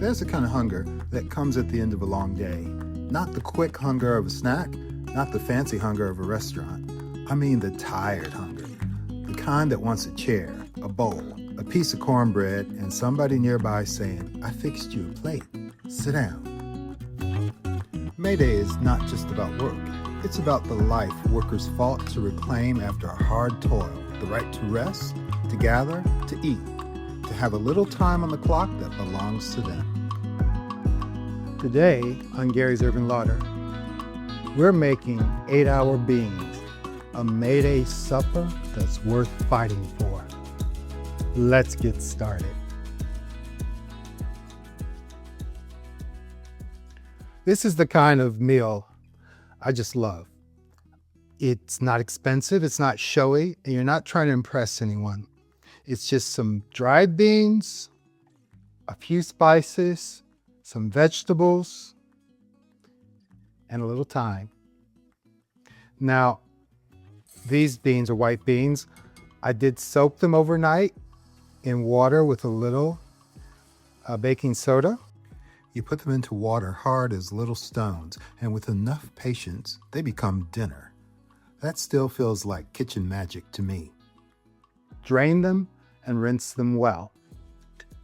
There's a kind of hunger that comes at the end of a long day. Not the quick hunger of a snack, not the fancy hunger of a restaurant. I mean the tired hunger. The kind that wants a chair, a bowl, a piece of cornbread, and somebody nearby saying, "I fixed you a plate. Sit down." May Day is not just about work. It's about the life workers fought to reclaim after a hard toil. The right to rest, to gather, to eat, to have a little time on the clock that belongs to them. Today on Gary's Urban Larder, we're making 8-hour beans, a May Day supper that's worth fighting for. Let's get started. This is the kind of meal I just love. It's not expensive, it's not showy, and you're not trying to impress anyone. It's just some dried beans, a few spices, some vegetables, and a little thyme. Now, these beans are white beans. I did soak them overnight in water with a little baking soda. You put them into water hard as little stones, and with enough patience, they become dinner. That still feels like kitchen magic to me. Drain them and rinse them well.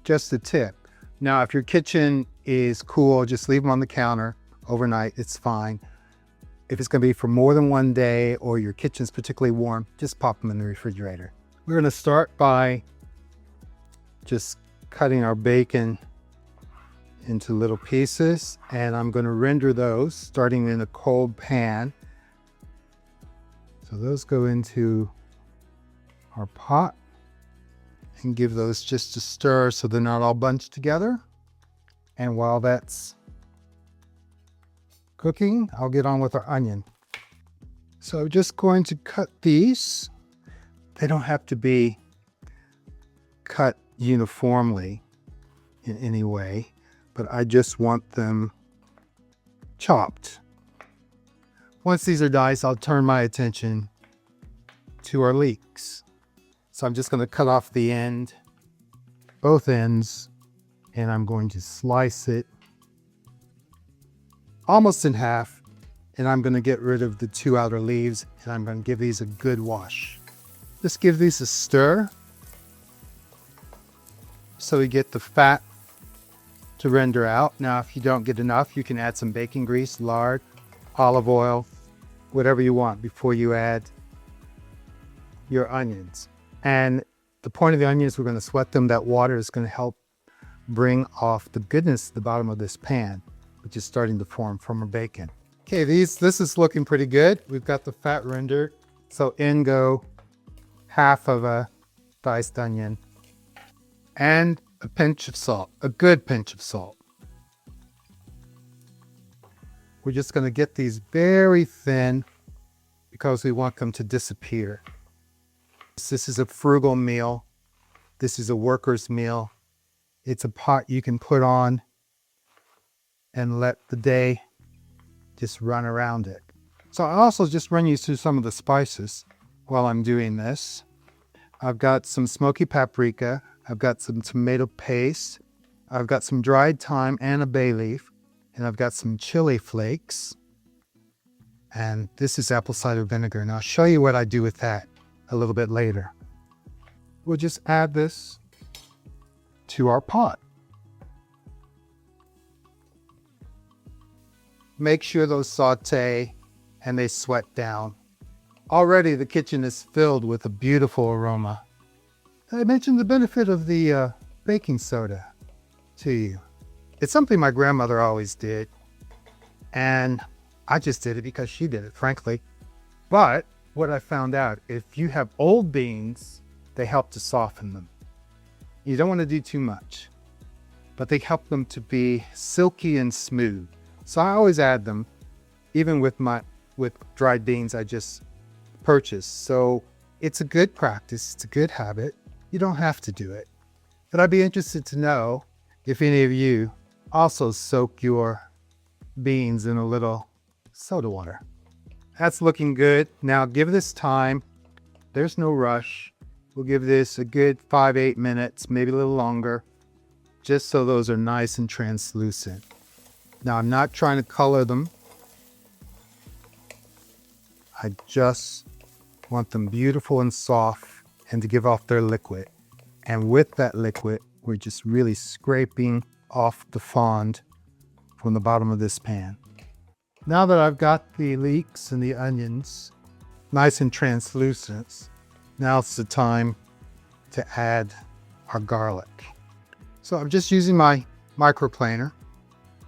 Just a tip. Now, if your kitchen is cool, just leave them on the counter overnight, it's fine. If it's gonna be for more than one day or your kitchen's particularly warm, just pop them in the refrigerator. We're gonna start by just cutting our bacon into little pieces, and I'm going to render those starting in a cold pan. So those go into our pot and give those just a stir so they're not all bunched together. And while that's cooking, I'll get on with our onion. So I'm just going to cut these. They don't have to be cut uniformly in any way, but I just want them chopped. Once these are diced, I'll turn my attention to our leeks. So I'm just going to cut off the end, both ends, and I'm going to slice it almost in half, and I'm going to get rid of the 2 outer leaves, and I'm going to give these a good wash. Just give these a stir so we get the fat to render out. Now, if you don't get enough, you can add some bacon grease, lard, olive oil, whatever you want before you add your onions. And the point of the onions, we're going to sweat them. That water is going to help bring off the goodness at the bottom of this pan, which is starting to form from our bacon. Okay, this is looking pretty good. We've got the fat rendered. So in go half of a diced onion and a pinch of salt, a good pinch of salt. We're just going to get these very thin because we want them to disappear. This is a frugal meal. This is a worker's meal. It's a pot you can put on and let the day just run around it. So I'll also just run you through some of the spices while I'm doing this. I've got some smoky paprika. I've got some tomato paste. I've got some dried thyme and a bay leaf. And I've got some chili flakes. And this is apple cider vinegar. And I'll show you what I do with that a little bit later. We'll just add this to our pot. Make sure those saute and they sweat down. Already the kitchen is filled with a beautiful aroma. I mentioned the benefit of the baking soda to you. It's something my grandmother always did, and I just did it because she did it, frankly. But what I found out, if you have old beans, they help to soften them. You don't want to do too much, but they help them to be silky and smooth. So I always add them, even with dried beans I just purchased. So it's a good practice, it's a good habit. You don't have to do it. But I'd be interested to know if any of you also soak your beans in a little soda water. That's looking good. Now give this time. There's no rush. We'll give this a good 5-8 minutes, maybe a little longer. just so those are nice and translucent. Now I'm not trying to color them. I just want them beautiful and soft and to give off their liquid. And with that liquid, we're just really scraping off the fond from the bottom of this pan. Now that I've got the leeks and the onions nice and translucent, now it's the time to add our garlic. So I'm just using my microplaner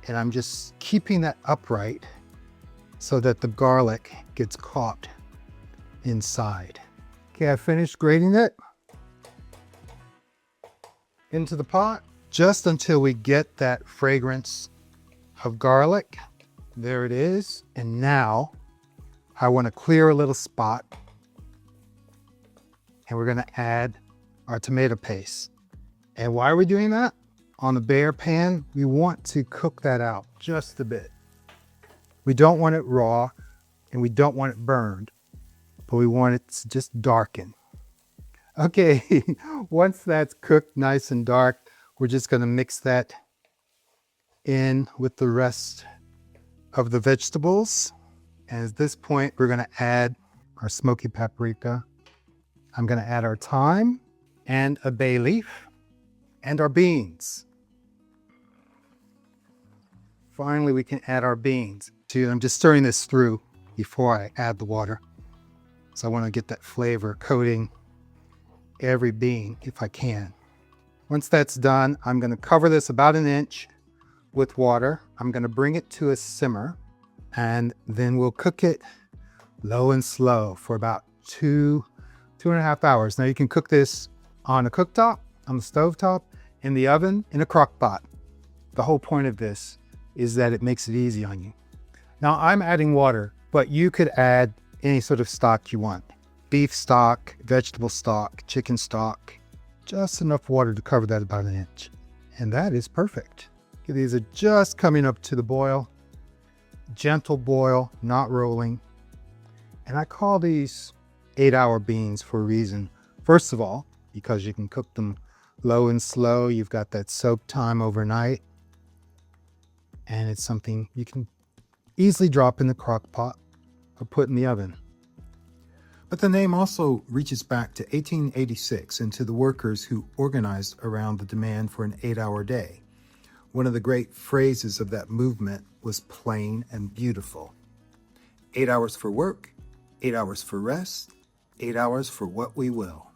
and I'm just keeping that upright so that the garlic gets caught inside. Okay, I finished grating it into the pot just until we get that fragrance of garlic. There it is. And now I want to clear a little spot and we're going to add our tomato paste. And why are we doing that? On the bare pan, we want to cook that out just a bit. We don't want it raw and we don't want it burned, but we want it to just darken. Okay, once that's cooked nice and dark, we're just going to mix that in with the rest of the vegetables. And at this point, we're going to add our smoky paprika. I'm going to add our thyme and a bay leaf and our beans. Finally, we can add our beans. See, I'm just stirring this through before I add the water. So I want to get that flavor coating every bean if I can. Once that's done, I'm going to cover this about an inch with water. I'm going to bring it to a simmer and then we'll cook it low and slow for about 2.5 hours. Now you can cook this on a cooktop, on the stovetop, in the oven, in a crock pot. The whole point of this is that it makes it easy on you. Now I'm adding water, but you could add any sort of stock you want. Beef stock, vegetable stock, chicken stock, just enough water to cover that about an inch. And that is perfect. Okay, these are just coming up to the boil. Gentle boil, not rolling. And I call these 8-hour beans for a reason. First of all, because you can cook them low and slow. You've got that soak time overnight. And it's something you can easily drop in the crock pot or put in the oven. But the name also reaches back to 1886 and to the workers who organized around the demand for an 8-hour day. One of the great phrases of that movement was plain and beautiful. 8 hours for work, 8 hours for rest, 8 hours for what we will.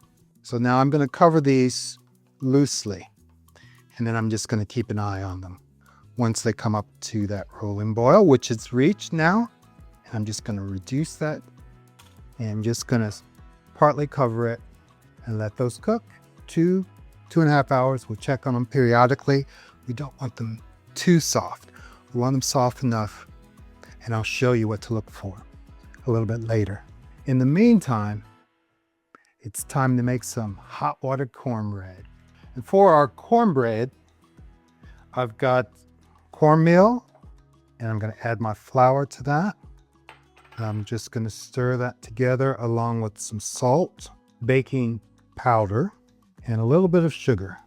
So now I'm going to cover these loosely, and then I'm just going to keep an eye on them. Once they come up to that rolling boil, which it's reached now, and I'm just going to reduce that. And I'm just going to partly cover it and let those cook 2.5 hours. We'll check on them periodically. We don't want them too soft. We want them soft enough, and I'll show you what to look for a little bit later. In the meantime, it's time to make some hot water cornbread. And for our cornbread, I've got cornmeal, and I'm going to add my flour to that. I'm just going to stir that together along with some salt, baking powder, and a little bit of sugar.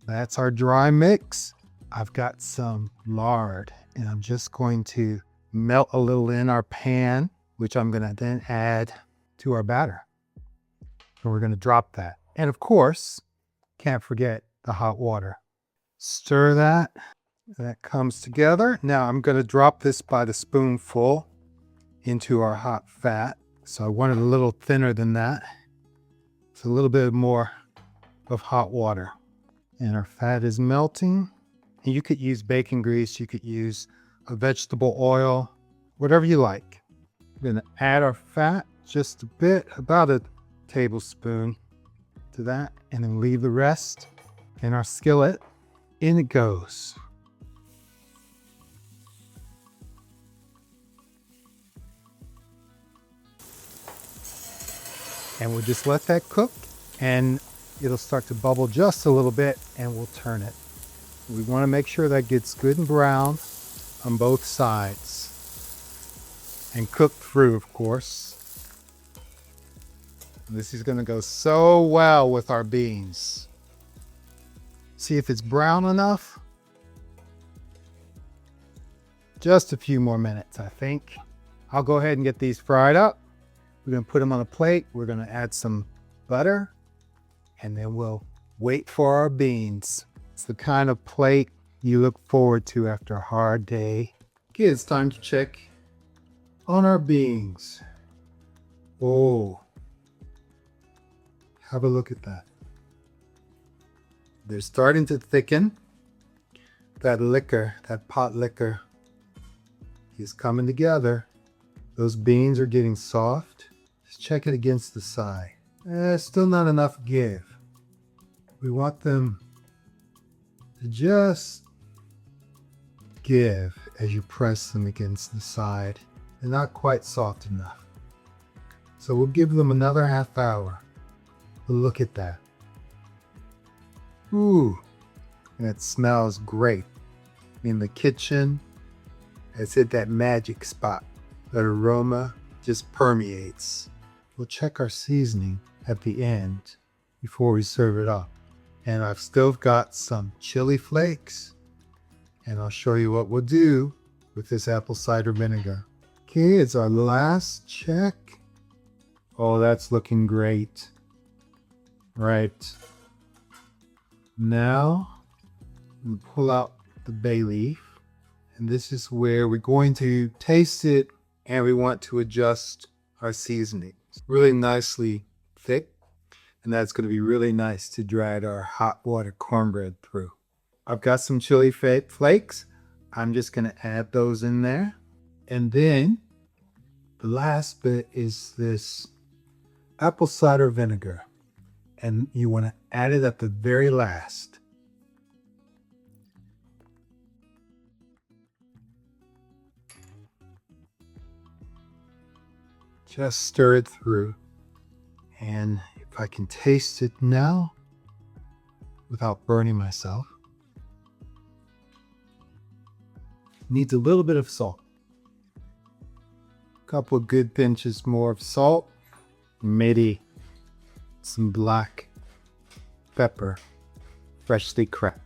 That's our dry mix. I've got some lard, and I'm just going to melt a little in our pan, which I'm going to then add to our batter. And we're going to drop that. And of course, can't forget the hot water. Stir that. That comes together. Now I'm going to drop this by the spoonful into our hot fat. So I want it a little thinner than that. It's a little bit more of hot water. And our fat is melting. And you could use bacon grease, you could use a vegetable oil, whatever you like. We're going to add our fat just a bit, about a tablespoon to that, and then leave the rest in our skillet. In it goes. And we'll just let that cook, and it'll start to bubble just a little bit, and we'll turn it. We want to make sure that gets good and brown on both sides and cooked through, of course. This is going to go so well with our beans. See if it's brown enough. Just a few more minutes, I think. I'll go ahead and get these fried up. We're going to put them on a plate. We're going to add some butter, and then we'll wait for our beans. It's the kind of plate you look forward to after a hard day. Okay, it's time to check on our beans. Oh, have a look at that. They're starting to thicken. That liquor, that pot liquor, is coming together. Those beans are getting soft. Just check it against the side. Still not enough give. We want them to just give as you press them against the side. They're not quite soft enough. So we'll give them another half hour. But look at that. Ooh, and it smells great. In the kitchen, it's hit that magic spot. That aroma just permeates. We'll check our seasoning at the end before we serve it up. And I've still got some chili flakes. And I'll show you what we'll do with this apple cider vinegar. Okay, it's our last check. Oh, that's looking great. Right. Now, we'll pull out the bay leaf. And this is where we're going to taste it, and we want to adjust our seasoning. It's really nicely thick, and that's going to be really nice to dry our hot water cornbread through. I've got some chili flakes. I'm just going to add those in there. And then the last bit is this apple cider vinegar. And you want to add it at the very last. Just stir it through. And if I can taste it now without burning myself. Needs a little bit of salt. A couple of good pinches more of salt. Maybe some black pepper, freshly cracked.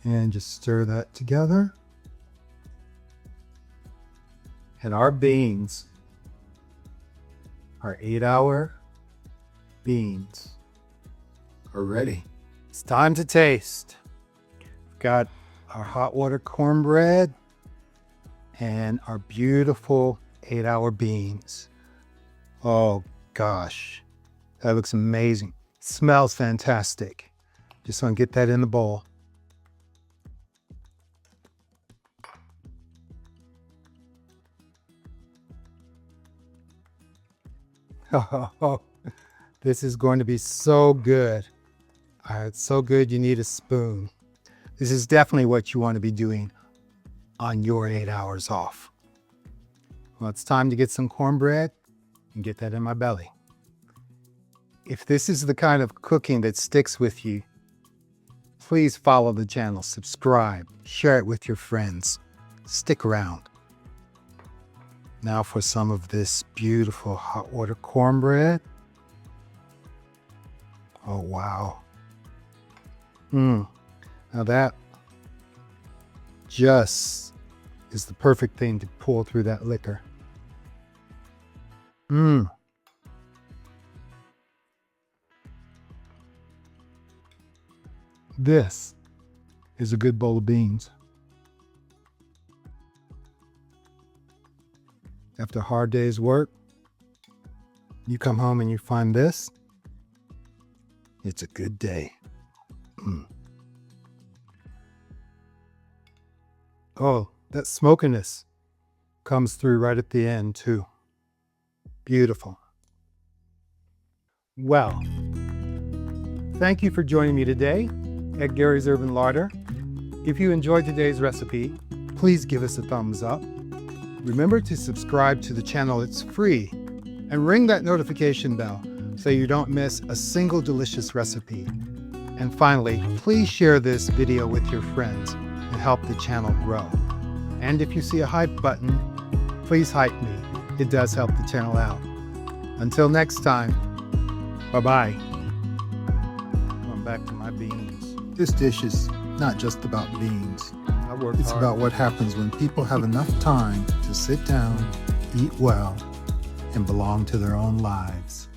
And just stir that together. And our beans, our 8-hour beans, are ready. It's time to taste. We've got our hot water cornbread and our beautiful 8-hour beans. Oh gosh, that looks amazing. Smells fantastic. Just want to get that in the bowl. Oh, this is going to be so good. It's so good you need a spoon. This is definitely what you want to be doing on your 8 hours off. Well, it's time to get some cornbread and get that in my belly. If this is the kind of cooking that sticks with you, please follow the channel, subscribe, share it with your friends. Stick around. Now for some of this beautiful hot water cornbread. Oh, wow. Now that just is the perfect thing to pull through that liquor. This is a good bowl of beans. After a hard day's work, you come home and you find this, it's a good day. Oh, that smokiness comes through right at the end too. Beautiful. Well, thank you for joining me today at Gary's Urban Larder. If you enjoyed today's recipe, please give us a thumbs up. Remember to subscribe to the channel, it's free, and ring that notification bell so you don't miss a single delicious recipe. And finally, please share this video with your friends and help the channel grow. And if you see a hype button, please hype me. It does help the channel out. Until next time, bye-bye. Going back to my beans. This dish is not just about beans. I worked It's hard. about what happens when people have enough time to sit down, eat well, and belong to their own lives.